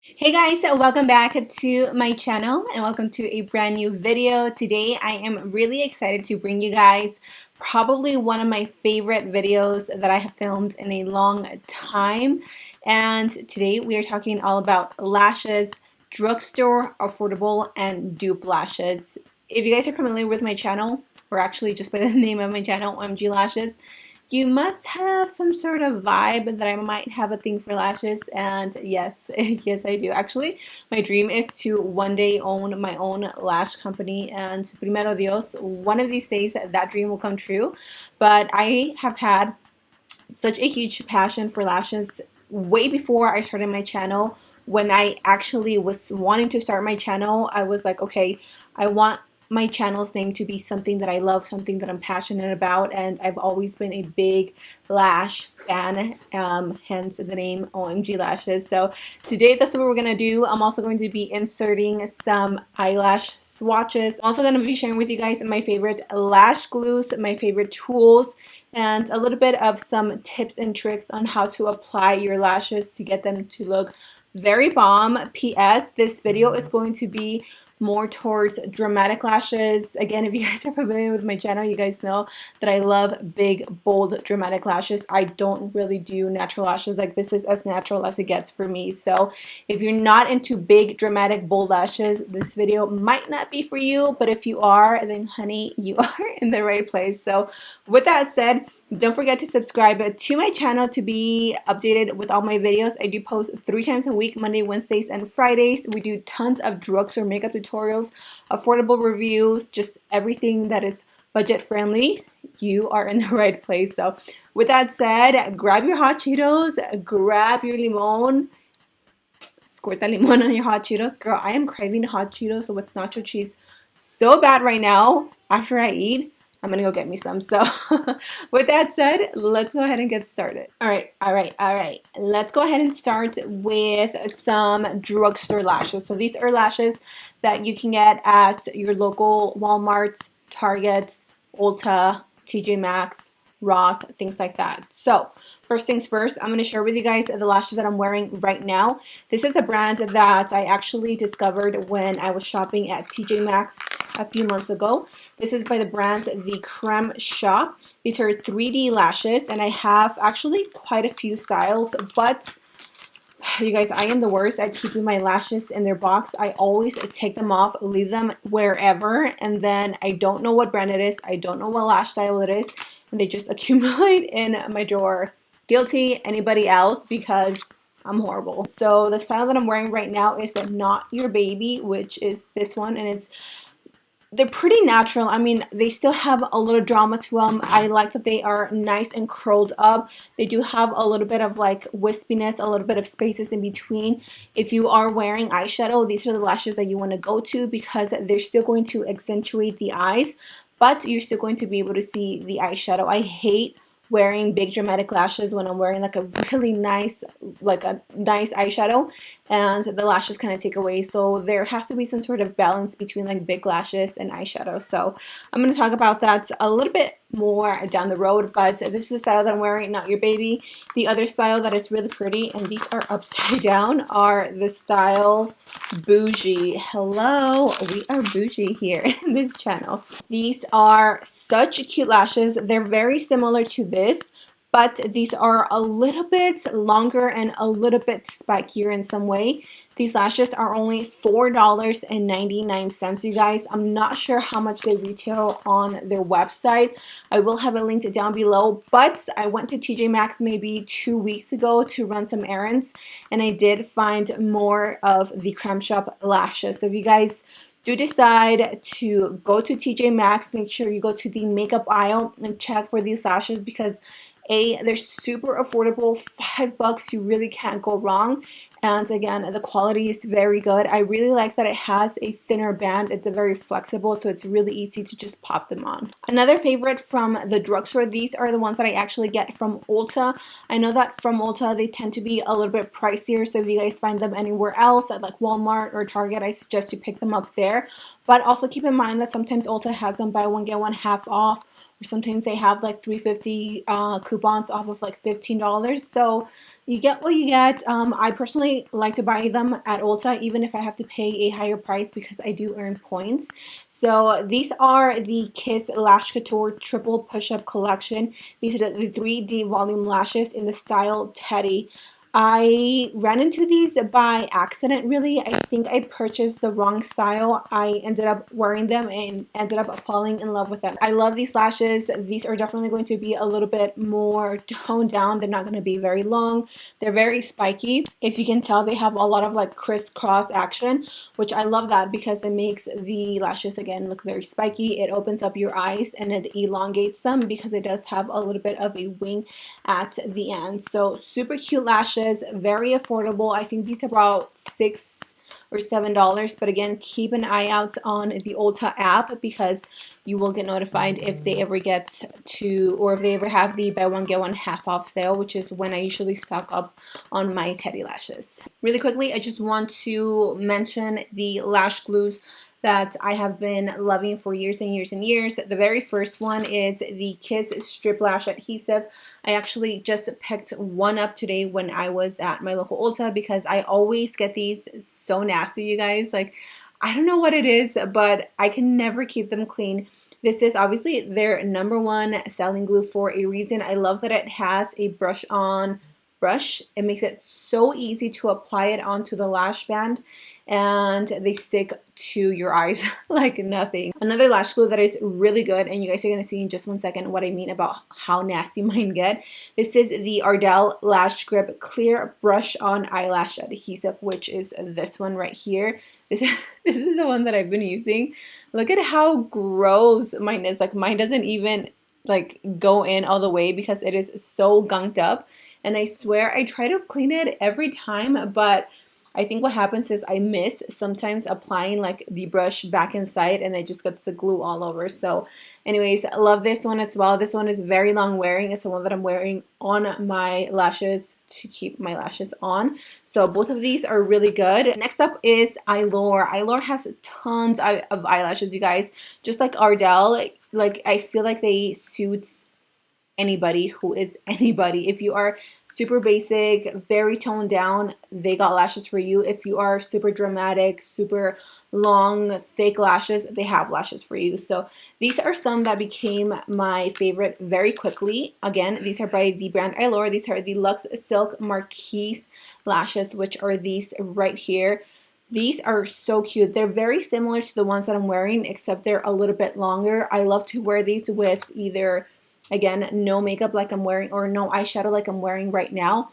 Hey guys, welcome back to my channel and welcome to a brand new video. Today I am really excited to bring you guys probably one of my favorite videos that I have filmed in a long time. And today we are talking all about lashes, drugstore, affordable, and dupe lashes. If you guys are familiar with my channel, or actually just by the name of my channel, OMG Lashes, you must have some sort of vibe that I might have a thing for lashes, and yes, yes I do. Actually, my dream is to one day own my own lash company, and primero Dios, one of these days that dream will come true. But I have had such a huge passion for lashes way before I started my channel. When I actually was wanting to start my channel, I was like, okay, I want my channel's name to be something that I love, something that I'm passionate about, and I've always been a big lash fan, hence the name OMG Lashes. So today that's what we're gonna do. I'm also going to be inserting some eyelash swatches. I'm also going to be sharing with you guys my favorite lash glues, my favorite tools, and a little bit of some tips and tricks on how to apply your lashes to get them to look very bomb. PS, this video is going to be more towards dramatic lashes. Again, if you guys are familiar with my channel, you guys know that I love big, bold, dramatic lashes. I don't really do natural lashes. Like, this is as natural as it gets for me. So if you're not into big, dramatic, bold lashes, this video might not be for you. But if you are, then honey, you are in the right place. So with that said, don't forget to subscribe to my channel to be updated with all my videos. I do post 3 times a week, Monday, Wednesdays, and Fridays. We do tons of drugstore makeup tutorials, affordable reviews, just everything that is budget friendly. You are in the right place. So with that said, grab your hot Cheetos, grab your limon, squirt that limon on your hot Cheetos. Girl, I am craving hot Cheetos with nacho cheese so bad right now after I eat. I'm gonna go get me some. So with that said, let's go ahead and get started. All right. Let's go ahead and start with some drugstore lashes. So these are lashes that you can get at your local Walmart, Target, Ulta, TJ Maxx, Ross, things like that. So first things first, I'm going to share with you guys the lashes that I'm wearing right now. This is a brand that I actually discovered when I was shopping at TJ Maxx a few months ago. This is by the brand The Creme Shop. These are 3D lashes, and I have actually quite a few styles, but you guys, I am the worst at keeping my lashes in their box. I always take them off, leave them wherever, and then I don't know what brand it is. I don't know what lash style it is, and they just accumulate in my drawer. Guilty. Anybody else? Because I'm horrible. So the style that I'm wearing right now is Not Your Baby, which is this one, and they're pretty natural. I mean, they still have a little drama to them. I like that they are nice and curled up. They do have a little bit of like wispiness, a little bit of spaces in between. If you are wearing eyeshadow, these are the lashes that you want to go to because they're still going to accentuate the eyes, but you're still going to be able to see the eyeshadow. I hate wearing big dramatic lashes when I'm wearing like a really nice eyeshadow, and the lashes kind of take away. So there has to be some sort of balance between like big lashes and eyeshadow. So I'm going to talk about that a little bit more down the road, but this is the style that I'm wearing, Not Your Baby. The other style that is really pretty, and these are upside down, are the style Bougie. Hello, we are bougie here in this channel. These are such cute lashes. They're very similar to this, but these are a little bit longer and a little bit spikier in some way. These lashes are only $4.99, you guys. I'm not sure how much they retail on their website. I will have it linked down below, but I went to TJ Maxx maybe 2 weeks ago to run some errands, and I did find more of the Creme Shop lashes. So if you guys do decide to go to TJ Maxx, make sure you go to the makeup aisle and check for these lashes because they're super affordable. $5, you really can't go wrong. And again, the quality is very good. I really like that it has a thinner band. It's very flexible, so it's really easy to just pop them on. Another favorite from the drugstore, these are the ones that I actually get from Ulta. I know that from Ulta, they tend to be a little bit pricier, so if you guys find them anywhere else at like Walmart or Target, I suggest you pick them up there. But also keep in mind that sometimes Ulta has them buy one get one half off, or sometimes they have like 350 coupons off of like $15. So you get what you get. I personally like to buy them at Ulta even if I have to pay a higher price because I do earn points. So these are the Kiss Lash Couture Triple Push-Up Collection. These are the 3D volume lashes in the style Teddy. I ran into these by accident, really. I think I purchased the wrong style. I ended up wearing them and ended up falling in love with them. I love these lashes. These are definitely going to be a little bit more toned down. They're not going to be very long. They're very spiky. If you can tell, they have a lot of like crisscross action, which I love that because it makes the lashes, again, look very spiky. It opens up your eyes and it elongates them because it does have a little bit of a wing at the end. So super cute lashes, very affordable. I think these are about $6 or $7, but again, keep an eye out on the Ulta app because you will get notified if they ever get to, or if they ever have the buy one get one half off sale, which is when I usually stock up on my Teddy lashes. Really quickly, I just want to mention the lash glues that I have been loving for years and years and years. The very first one is the Kiss Strip Lash Adhesive. I actually just picked one up today when I was at my local Ulta because I always get these so nasty, you guys. Like, I don't know what it is, but I can never keep them clean. This is obviously their #1 selling glue for a reason. I love that it has a brush-on brush. It makes it so easy to apply it onto the lash band and they stick to your eyes like nothing. Another lash glue that is really good, and you guys are going to see in just one second what I mean about how nasty mine get. This is the Idole Lash Grip Clear Brush On Eyelash Adhesive, which is this one right here. This is the one that I've been using. Look at how gross mine is. Like, mine doesn't even like go in all the way because it is so gunked up, and I swear I try to clean it every time, but I think what happens is I miss sometimes applying like the brush back inside and it just gets the glue all over. So anyways, I love this one as well. This one is very long wearing. It's the one that I'm wearing on my lashes to keep my lashes on. So both of these are really good. Next up is Idole. Idole has tons of eyelashes, you guys. Just like Idole, like I feel like they suit anybody who is anybody. If you are super basic, very toned down, they got lashes for you. If you are super dramatic, super long, thick lashes, they have lashes for you. So these are some that became my favorite very quickly. Again, these are by the brand Idole. These are the Luxe Silk Marquise lashes, which are these right here. These are so cute. They're very similar to the ones that I'm wearing, except they're a little bit longer. I love to wear these with either, again, no makeup like I'm wearing, or no eyeshadow like I'm wearing right now.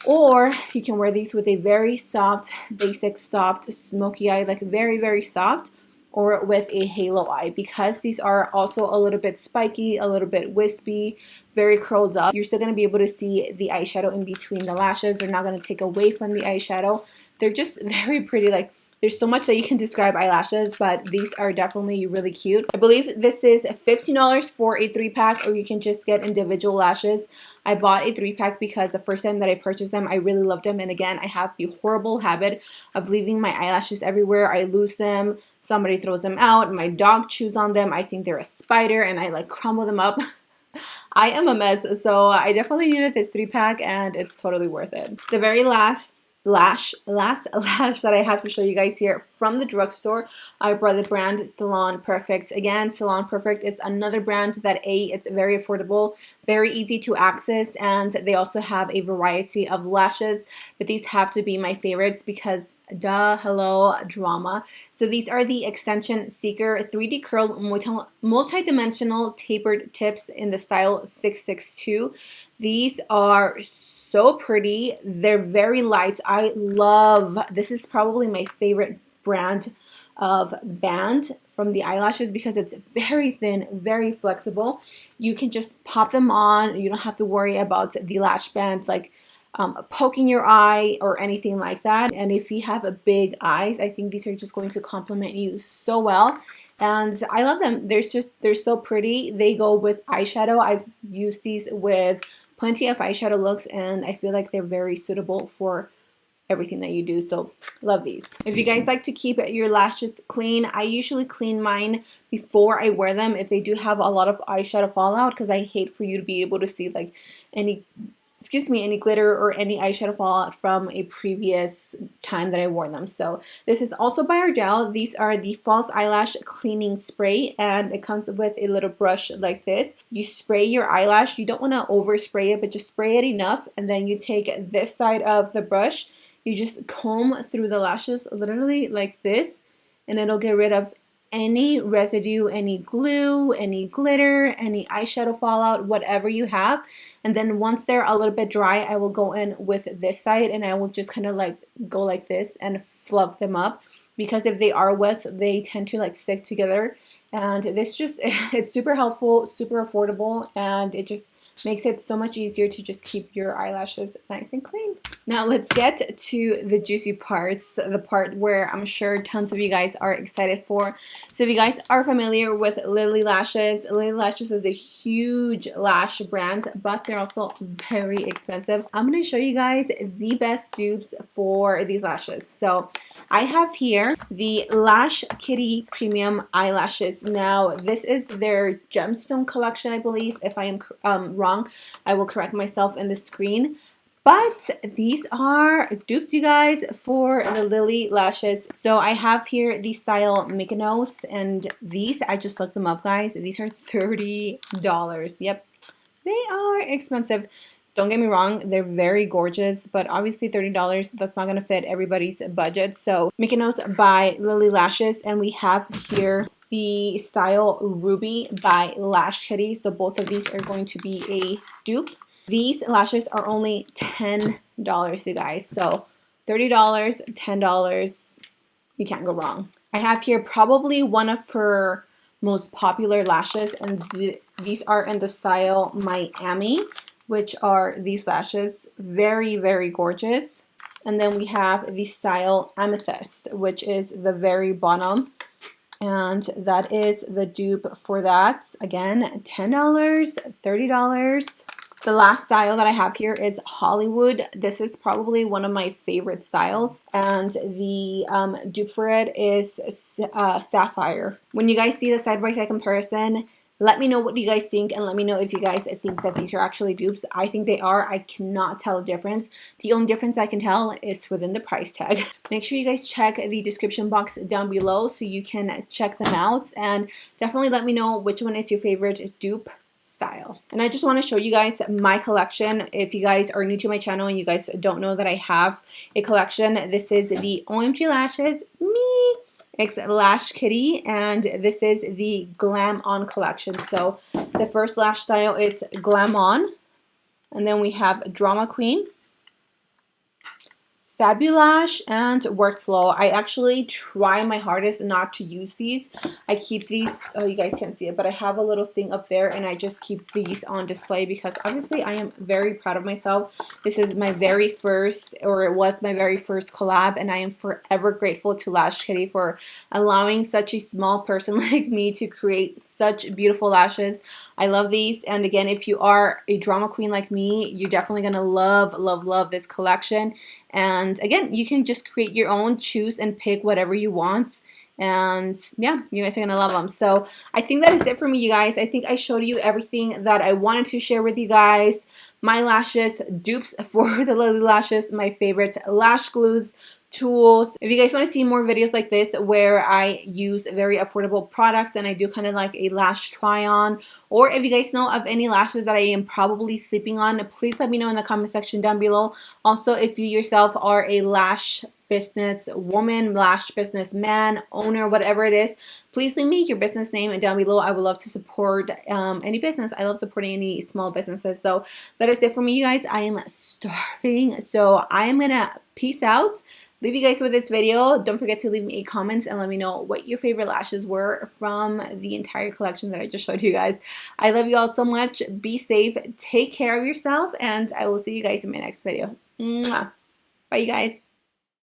Or you can wear these with a very soft, basic, soft, smoky eye, like very, very soft, or with a halo eye, because these are also a little bit spiky, a little bit wispy, very curled up. You're still going to be able to see the eyeshadow in between the lashes. They're not going to take away from the eyeshadow. They're just very pretty. Like, there's so much that you can describe eyelashes, but these are definitely really cute. I believe this is $15 for a 3-pack, or you can just get individual lashes. I bought a 3-pack because the first time that I purchased them, I really loved them. And again, I have the horrible habit of leaving my eyelashes everywhere. I lose them, somebody throws them out, my dog chews on them, I think they're a spider, and I like crumble them up. I am a mess, so I definitely needed this 3-pack, and it's totally worth it. The very last lash that I have to show you guys here from the drugstore, I brought the brand Salon Perfect. Again, Salon Perfect is another brand that it's very affordable, very easy to access, and they also have a variety of lashes, but these have to be my favorites because duh, hello, drama. So these are the Extension Seeker 3D Curl Multi-Dimensional Tapered Tips in the style 662. These are so pretty. They're very light. I love, this is probably my favorite brand of band from the eyelashes because it's very thin, very flexible. You can just pop them on. You don't have to worry about the lash band like poking your eye or anything like that. And if you have a big eyes, I think these are just going to complement you so well. And I love them. They're so pretty. They go with eyeshadow. I've used these with plenty of eyeshadow looks, and I feel like they're very suitable for everything that you do. So love these. If you guys like to keep your lashes clean, I usually clean mine before I wear them if they do have a lot of eyeshadow fallout, because I hate for you to be able to see like any glitter or any eyeshadow fallout from a previous time that I wore them. So this is also by Idole. These are the false eyelash cleaning spray, and it comes with a little brush like this. You spray your eyelash. You don't want to overspray it, but just spray it enough, and then you take this side of the brush. You just comb through the lashes literally like this, and it'll get rid of any residue, any glue, any glitter, any eyeshadow fallout, whatever you have. And then once they're a little bit dry, I will go in with this side and I will just kind of like go like this and fluff them up, because if they are wet, they tend to like stick together. And this just, it's super helpful, super affordable, and it just makes it so much easier to just keep your eyelashes nice and clean. Now let's get to the juicy parts, the part where I'm sure tons of you guys are excited for. So if you guys are familiar with Lilly Lashes, Lilly Lashes is a huge lash brand, but they're also very expensive. I'm going to show you guys the best dupes for these lashes. So I have here the Lashkitty Premium Eyelashes. Now, this is their gemstone collection, I believe. If I am wrong, I will correct myself in the screen. But these are dupes, you guys, for the Lilly Lashes. So I have here the style Mykonos, and these, I just looked them up, guys. These are $30. Yep, they are expensive. Don't get me wrong, they're very gorgeous, but obviously $30, that's not going to fit everybody's budget. So Mykonos by Lilly Lashes, and we have here the style Ruby by Lashkitty. So both of these are going to be a dupe. These lashes are only $10, you guys. So $30, $10, you can't go wrong. I have here probably one of her most popular lashes, and these are in the style Miami, which are these lashes. Very, very gorgeous. And then we have the style Amethyst, which is the very bottom. And that is the dupe for that. Again, $10, $30. The last style that I have here is Hollywood. This is probably one of my favorite styles, and the dupe for it is Sapphire. When you guys see the side-by-side comparison, let me know what you guys think, and let me know if you guys think that these are actually dupes. I think they are. I cannot tell a difference. The only difference I can tell is within the price tag. Make sure you guys check the description box down below so you can check them out, and definitely let me know which one is your favorite dupe style. And I just want to show you guys my collection. If you guys are new to my channel and you guys don't know that I have a collection, this is the OMG Lashes, it's Lashkitty, and this is the Glam On collection. So the first lash style is Glam On, and then we have Drama Queen, Fabulash, and Workflow. I actually try my hardest not to use these. I keep these, oh, you guys can't see it, but I have a little thing up there, and I just keep these on display because obviously I am very proud of myself. This is my very first, or it was my very first collab, and I am forever grateful to Lashkitty for allowing such a small person like me to create such beautiful lashes. I love these, and again, if you are a drama queen like me, you're definitely gonna love, love, love this collection. And again, you can just create your own, choose and pick whatever you want. And yeah, you guys are going to love them. So I think that is it for me, you guys. I think I showed you everything that I wanted to share with you guys. My lashes, dupes for the Lilly Lashes, my favorite lash glues, tools. If you guys want to see more videos like this where I use very affordable products and I do kind of like a lash try on, or if you guys know of any lashes that I am probably sleeping on, please let me know in the comment section down below. Also, if you yourself are a lash business woman, lash business man, owner, whatever it is, please leave me your business name down below. I would love to support any business. I love supporting any small businesses. So that is it for me, you guys. I am starving, so I am gonna peace out. Leave you guys with this video. Don't forget to leave me a comment and let me know what your favorite lashes were from the entire collection that I just showed you guys. I love you all so much. Be safe, take care of yourself, and I will see you guys in my next video. Mwah. Bye, you guys.